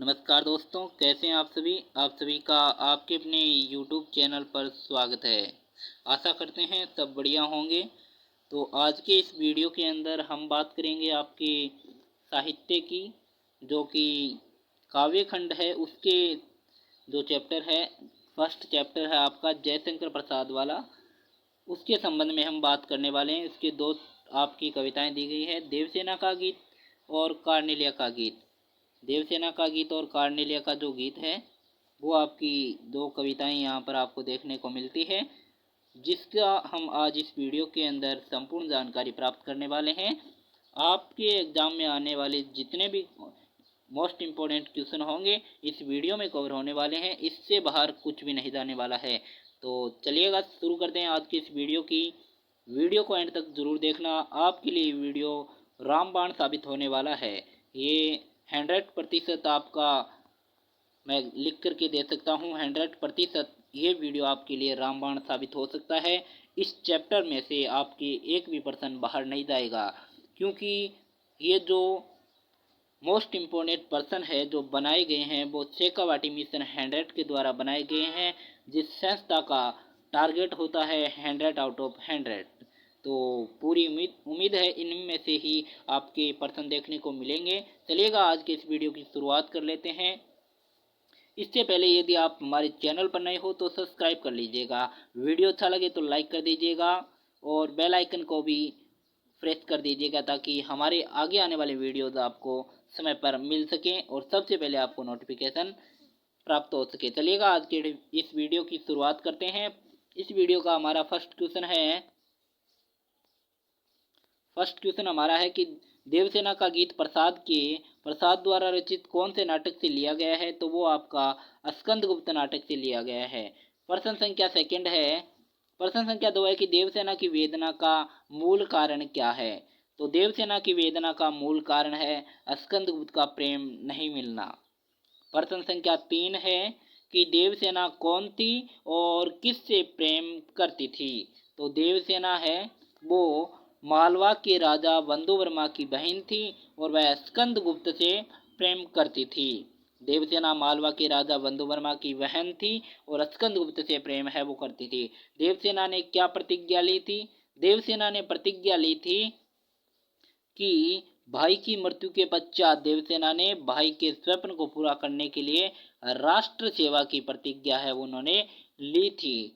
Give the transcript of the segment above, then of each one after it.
नमस्कार दोस्तों, कैसे हैं आप सभी का आपके अपने यूट्यूब चैनल पर स्वागत है। आशा करते हैं सब बढ़िया होंगे। तो आज के इस वीडियो के अंदर हम बात करेंगे आपके साहित्य की, जो कि काव्य खंड है उसके जो चैप्टर है, फर्स्ट चैप्टर है आपका जयशंकर प्रसाद वाला। उसके संबंध में हम बात करने वाले हैं। इसके दो आपकी कविताएं दी गई है, देवसेना का गीत और कार्नेलिया का गीत। देवसेना का गीत और कार्नेलिया का जो गीत है वो आपकी दो कविताएं यहाँ पर आपको देखने को मिलती है, जिसका हम आज इस वीडियो के अंदर संपूर्ण जानकारी प्राप्त करने वाले हैं। आपके एग्जाम में आने वाले जितने भी मोस्ट इम्पोर्टेंट क्वेश्चन होंगे इस वीडियो में कवर होने वाले हैं, इससे बाहर कुछ भी नहीं जाने वाला है। तो चलिएगा शुरू करते हैं आज की इस वीडियो की। वीडियो को एंड तक ज़रूर देखना, आपके लिए वीडियो रामबाण साबित होने वाला है। ये 100% आपका मैं लिख करके दे सकता हूँ। 100% ये वीडियो आपके लिए रामबाण साबित हो सकता है। इस चैप्टर में से आपके एक भी पर्सन बाहर नहीं जाएगा, क्योंकि ये जो मोस्ट इम्पोर्टेंट पर्सन है जो बनाए गए हैं वो शेखावाटी मिशन 100 के द्वारा बनाए गए हैं, जिस संस्था का टारगेट होता है 100 आउट ऑफ 100। तो पूरी उम्मीद है इनमें से ही आपके पर्सन देखने को मिलेंगे। चलिएगा आज के इस वीडियो की शुरुआत कर लेते हैं। इससे पहले यदि आप हमारे चैनल पर नए हो तो सब्सक्राइब कर लीजिएगा, वीडियो अच्छा लगे तो लाइक कर दीजिएगा और बेल आइकन को भी प्रेस कर दीजिएगा, ताकि हमारे आगे आने वाले वीडियोज़ आपको समय पर मिल सकें और सबसे पहले आपको नोटिफिकेशन प्राप्त हो सके। चलिएगा आज के इस वीडियो की शुरुआत करते हैं। इस वीडियो का हमारा फर्स्ट क्वेश्चन हमारा है कि देवसेना का गीत प्रसाद द्वारा रचित कौन से नाटक से लिया गया है। तो वो आपका स्कंदगुप्त नाटक से लिया गया है। प्रश्न संख्या सेकंड है। प्रश्न संख्या 2 है कि देवसेना की वेदना का मूल कारण क्या है। तो देवसेना की वेदना का मूल कारण है स्कंदगुप्त का प्रेम नहीं मिलना। प्रश्न संख्या 3 है कि देवसेना कौन थी और किससे प्रेम करती थी। तो देवसेना है वो मालवा के राजा बंधुवर्मा की बहन थी और वह स्कंदगुप्त से प्रेम करती थी। देवसेना मालवा के राजा बंधुवर्मा की बहन थी और स्कंदगुप्त से प्रेम है वो करती थी। देवसेना ने क्या प्रतिज्ञा ली थी। देवसेना ने प्रतिज्ञा ली थी कि भाई की मृत्यु के पश्चात देवसेना ने भाई के स्वप्न को पूरा करने के लिए राष्ट्र सेवा की प्रतिज्ञा है वो उन्होंने ली थी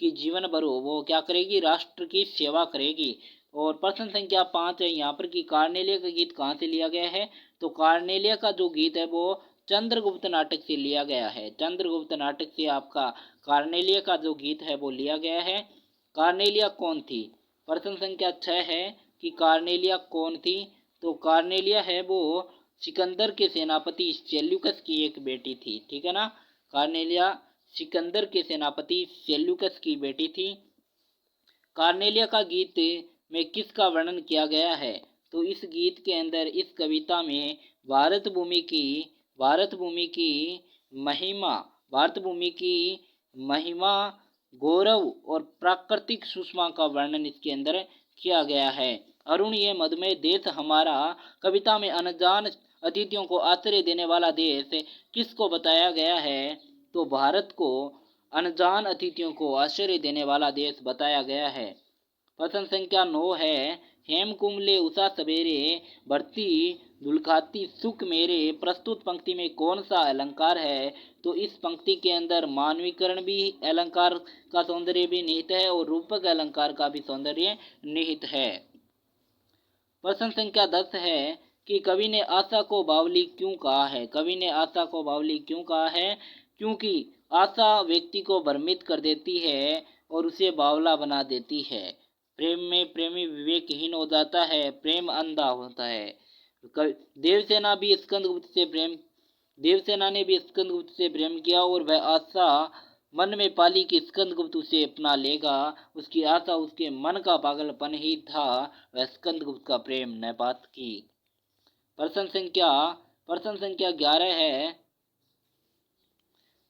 कि जीवन भर वो क्या करेगी, राष्ट्र की सेवा करेगी। और प्रश्न संख्या 5 है यहाँ पर कि कार्नेलिया का गीत कहाँ से लिया गया है। तो कार्नेलिया का जो गीत है वो चंद्रगुप्त नाटक से लिया गया है। चंद्रगुप्त नाटक से आपका कार्नेलिया का जो गीत है वो लिया गया है। कार्नेलिया कौन थी। प्रश्न संख्या 6 है कि कार्नेलिया कौन थी। तो कार्नेलिया है वो सिकंदर के सेनापति सेल्यूकस की एक बेटी थी। ठीक है ना, कार्नेलिया सिकंदर के सेनापति सेल्यूकस की बेटी थी। कार्नेलिया का गीत में किसका वर्णन किया गया है। तो इस गीत के अंदर, इस कविता में भारत भूमि की महिमा गौरव और प्राकृतिक सुषमा का वर्णन इसके अंदर किया गया है। अरुण ये मधुमेह देश हमारा कविता में अनजान अतिथियों को आश्चर्य देने वाला देश किसको बताया गया है। तो भारत को अनजान अतिथियों को आश्चर्य देने वाला देश बताया गया है। प्रश्न संख्या 9 है। हेम कुमले उषा सवेरे भरती दुलखाती सुख मेरे प्रस्तुत पंक्ति में कौन सा अलंकार है। तो इस पंक्ति के अंदर मानवीकरण भी अलंकार का सौंदर्य भी निहित है और रूपक अलंकार का भी सौंदर्य निहित है। प्रश्न संख्या 10 है कि कवि ने आशा को बावली क्यों कहा है। कवि ने आशा को बावली क्यों कहा है, क्योंकि आशा व्यक्ति को भ्रमित कर देती है और उसे बावला बना देती है। प्रेम में प्रेमी विवेकहीन हो जाता है, प्रेम अंधा होता है। देवसेना ने भी स्कंदगुप्त से प्रेम किया और वह आशा मन में पाली कि स्कंदगुप्त उसे अपना लेगा। उसकी आशा उसके मन का पागलपन ही था, वह स्कंदगुप्त का प्रेम न बात की। प्रश्न संख्या 11 है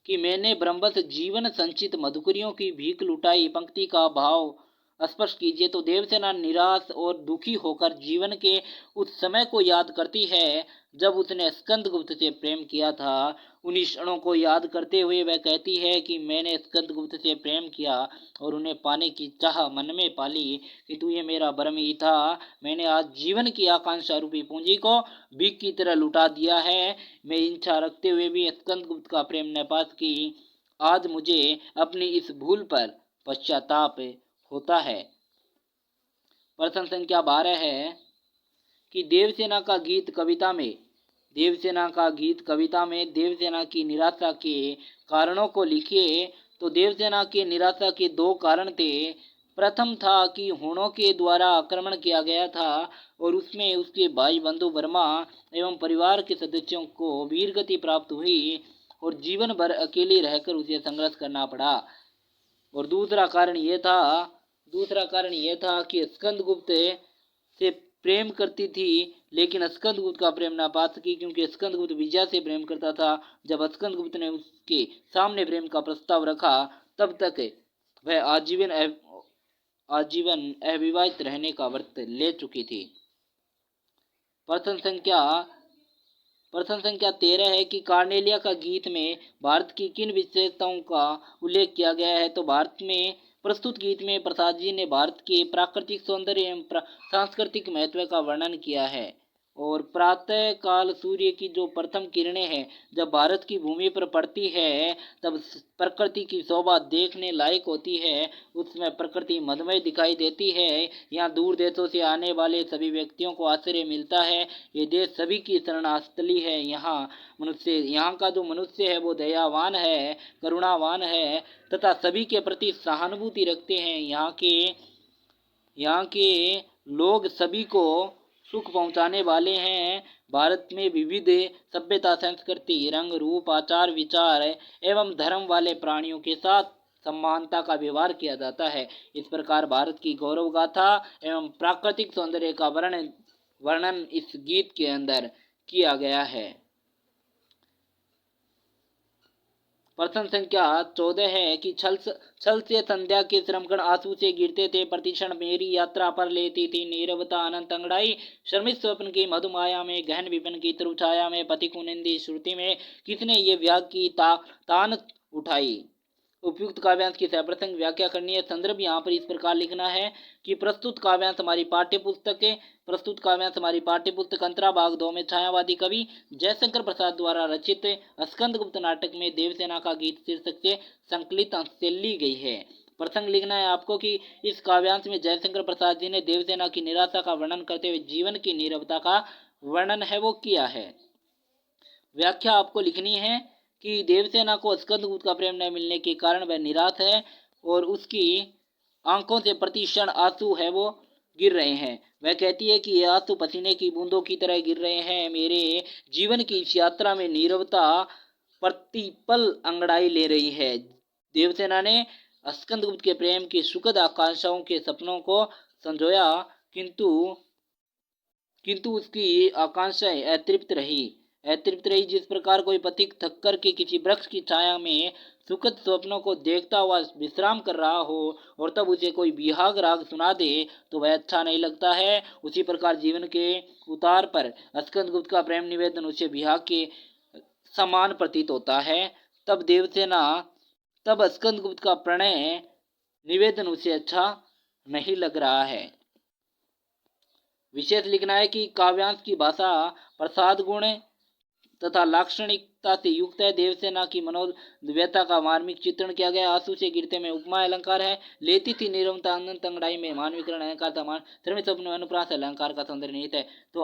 कि मैंने ब्रह्मवश जीवन संचित मधुकरियों की भीख लुटाई। पंक्ति का भाव स्पष्ट कीजिए। तो देवसेना निराश और दुखी होकर जीवन के उस समय को याद करती है जब उसने स्कंदगुप्त से प्रेम किया था। उन्हीं क्षणों को याद करते हुए वह कहती है कि मैंने स्कंदगुप्त से प्रेम किया और उन्हें पाने की चाह मन में पाली, किंतु ये मेरा भ्रम ही था। मैंने आज जीवन की आकांक्षा रूपी पूंजी को भीख की तरह लुटा दिया है। मैं इच्छा रखते हुए भी स्कंदगुप्त का प्रेम न पा सकी। आज मुझे अपनी इस भूल पर पश्चाताप होता है। प्रश्न संख्या 12 है कि देवसेना की निराशा के कारणों को लिखिए। तो देवसेना की निराशा के दो कारण थे। प्रथम था कि हुणों के द्वारा आक्रमण किया गया था और उसमें उसके भाई बंधु वर्मा एवं परिवार के सदस्यों को वीरगति प्राप्त हुई और जीवन भर अकेले रहकर उसे संघर्ष करना पड़ा। और दूसरा कारण यह था कि स्कंदगुप्त से प्रेम करती थी, लेकिन स्कंदगुप्त का प्रेम न पा सकी, क्योंकि स्कंदगुप्त विजया से प्रेम करता था। जब स्कंदगुप्त ने उसके सामने प्रेम का प्रस्ताव रखा, तब तक वह आजीवन अविवाहित रहने का व्रत ले चुकी थी। प्रश्न संख्या 13 है कि कार्नेलिया का गीत में भारत की किन विशेषताओं का उल्लेख किया गया है। तो भारत में प्रस्तुत गीत में प्रसाद जी ने भारत के प्राकृतिक सौंदर्य एवं सांस्कृतिक महत्व का वर्णन किया है। और प्रातः काल सूर्य की जो प्रथम किरणें हैं जब भारत की भूमि पर पड़ती है, तब प्रकृति की शोभा देखने लायक होती है। उसमें प्रकृति मधुमय दिखाई देती है। यहाँ दूर देशों से आने वाले सभी व्यक्तियों को आश्चर्य मिलता है। ये देश सभी की शरणास्थली है। यहाँ का जो मनुष्य है वो दयावान है, करुणावान है तथा सभी के प्रति सहानुभूति रखते हैं। यहाँ के लोग सभी को सुख पहुंचाने वाले हैं। भारत में विविध सभ्यता, संस्कृति, रंग, रूप, आचार, विचार एवं धर्म वाले प्राणियों के साथ समानता का व्यवहार किया जाता है। इस प्रकार भारत की गौरव गाथा एवं प्राकृतिक सौंदर्य का वर्णन इस गीत के अंदर किया गया है। प्रश्न संख्या 14 है कि छल से संध्या के श्रमकण आंसू से गिरते थे, प्रतिक्षण मेरी यात्रा पर लेती थी नीरवता अनंत अंगड़ाई, श्रमित स्वप्न की मधुमाया में, गहन विपिन की तरुछाया में, पति कुनिंदी श्रुति में, किसने ये व्याग की तान उठाई। उपयुक्त काव्यांश की सप्रसंग व्याख्या करनी है। संदर्भ यहाँ पर इस प्रकार लिखना है कि प्रस्तुत काव्यांश हमारी पाठ्य पुस्तक अंतरा भाग 2 में छायावादी कवि जयशंकर प्रसाद द्वारा रचित स्कंदगुप्त नाटक में देवसेना का गीत शीर्षक से संकलित अंश से ली गई है। प्रसंग लिखना है आपको कि इस काव्यांश में जयशंकर प्रसाद जी ने देवसेना की निराशा का वर्णन करते हुए जीवन की नीरवता का वर्णन है वो किया है। व्याख्या आपको लिखनी है कि देवसेना को स्कंदगुप्त का प्रेम न मिलने के कारण वह निराश है और उसकी आंखों से प्रति क्षण आंसू है वो गिर रहे हैं। वह कहती है कि ये आंसू पसीने की बूंदों की तरह गिर रहे हैं। मेरे जीवन की इस यात्रा में नीरवता प्रतिपल अंगड़ाई ले रही है। देवसेना ने स्कंदगुप्त के प्रेम की सुखद आकांक्षाओं के सपनों को संजोया, किंतु उसकी आकांक्षाएं अतृप्त रही। जिस प्रकार कोई पथिक थक कर के किसी वृक्ष की छाया में सुखद स्वप्नों को देखता हुआ विश्राम कर रहा हो और तब उसे कोई बिहाग राग सुना दे तो वह अच्छा नहीं लगता है, उसी प्रकार जीवन के उतार पर स्कंदगुप्त का प्रेम निवेदन उसे बिहाग के समान प्रतीत होता है। तब स्कंदगुप्त का प्रणय निवेदन उसे अच्छा नहीं लग रहा है। विशेष लिखना है कि काव्यांश की भाषा प्रसाद गुण तथा लाक्षणिकता से युक्त है। देवसेना की मनोव्यथा का मार्मिक चित्रण किया गया। आंसू से गिरते में उपमा अलंकार है। लेती थी निरवता अनंत अंगड़ाई में मानवीकरण अलंकार था। श्रमिक स्वप्न अनुप्रास अलंकार का सौंदर्य निहित है। तो